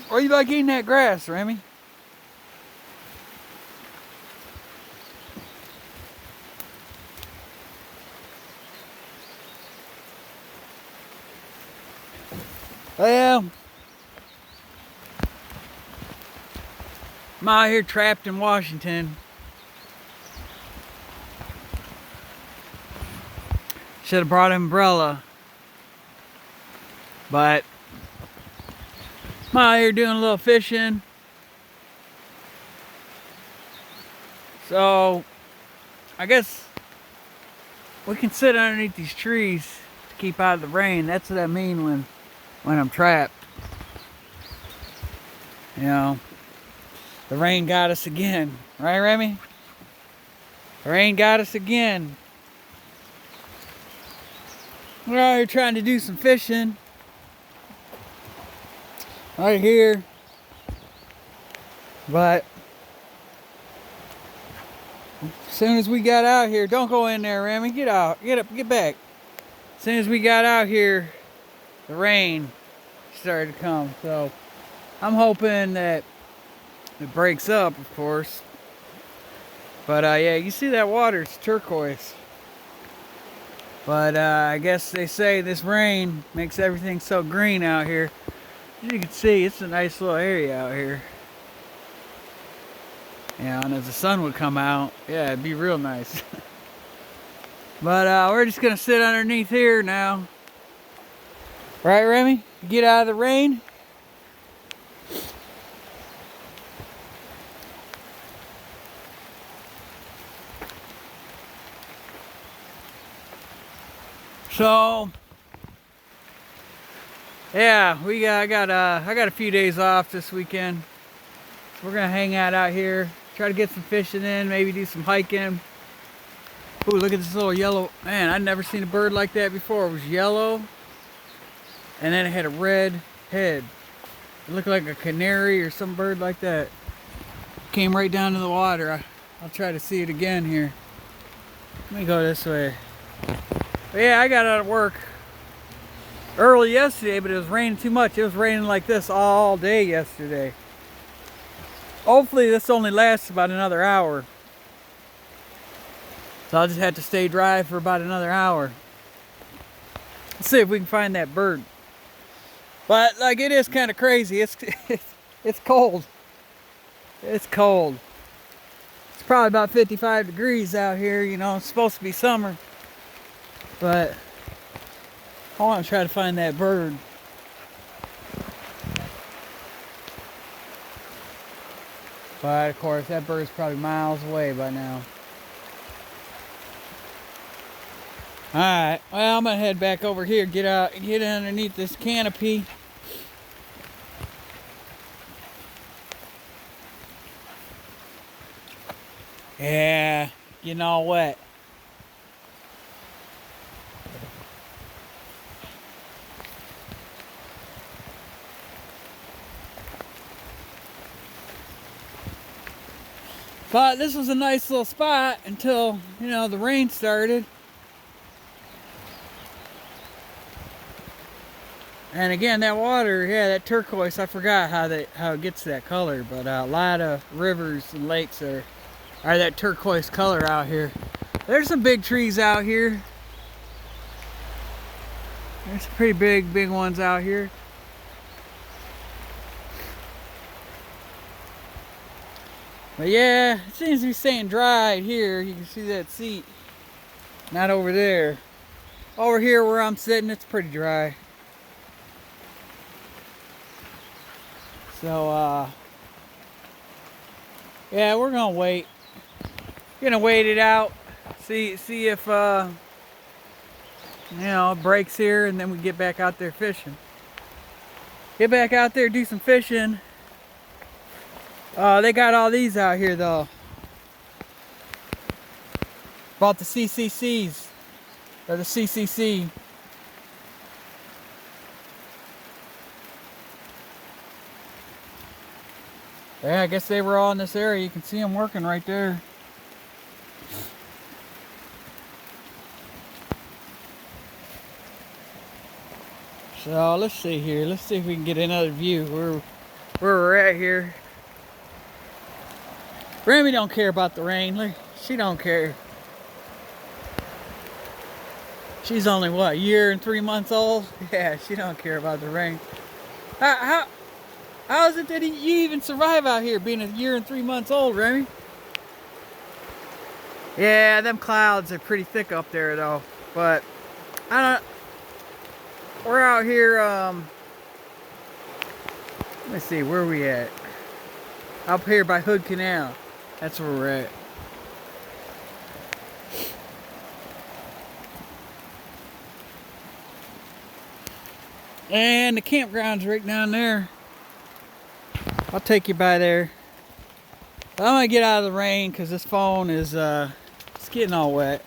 Or you like eating that grass, Remy? Well, I'm out here trapped in Washington. Should have brought an umbrella. But I'm out here doing a little fishing. So I guess we can sit underneath these trees to keep out of the rain. That's what I mean when I'm trapped. You know, the rain got us again. Right, Remy? The rain got us again. We're out here trying to do some fishing. Right here. But as soon as we got out here, don't go in there, Remy. Get out. Get up. Get back. As soon as we got out here, the rain started to come. So I'm hoping that it breaks up, of course. But yeah, you see that water, it's turquoise. But I guess they say this rain makes everything so green out here. As you can see, it's a nice little area out here. Yeah, and as the sun would come out, yeah, it'd be real nice. But we're just gonna sit underneath here now. Right, Remy? Get out of the rain. So yeah, I got a few days off this weekend. So we're gonna hang out here, try to get some fishing in, maybe do some hiking. Ooh, look at this little yellow, man, I'd never seen a bird like that before. It was yellow, and then it had a red head. It looked like a canary or some bird like that. Came right down to the water. I'll try to see it again here. Let me go this way. But yeah, I got out of work early yesterday, but it was raining too much. It was raining like this all day yesterday. Hopefully this only lasts about another hour. So I'll just have to stay dry for about another hour. Let's see if we can find that bird. But like, it is kind of crazy. It's cold. It's cold. It's probably about 55 degrees out here. You know, it's supposed to be summer. But I want to try to find that bird. But of course, that bird's probably miles away by now. Alright, well, I'm gonna head back over here, get underneath this canopy. Yeah, getting all wet. But this was a nice little spot until, you know, the rain started. And again, that water, yeah, that turquoise, I forgot how it gets that color. But a lot of rivers and lakes are that turquoise color out here. There's some big trees out here. There's some pretty big ones out here. But yeah, it seems to be staying dry here. You can see that seat. Not over there. Over here where I'm sitting, it's pretty dry. So, yeah, we're gonna wait. Gonna wait it out. See if, you know, it breaks here, and then we get back out there fishing. Get back out there, do some fishing. They got all these out here though. Bought the CCCs, or the CCC. Yeah, I guess they were all in this area. You can see them working right there. So let's see here. Let's see if we can get another view. where we're at here. Remy don't care about the rain. Look, she don't care. She's only what, a year and 3 months old? Yeah, she don't care about the rain. How is it that you even survive out here being a year and 3 months old, Remy? Yeah, them clouds are pretty thick up there though. But we're out here, let's see, where are we at? Up here by Hood Canal. That's where we're at. And the campground's right down there. I'll take you by there. I'm gonna get out of the rain because this phone is it's getting all wet.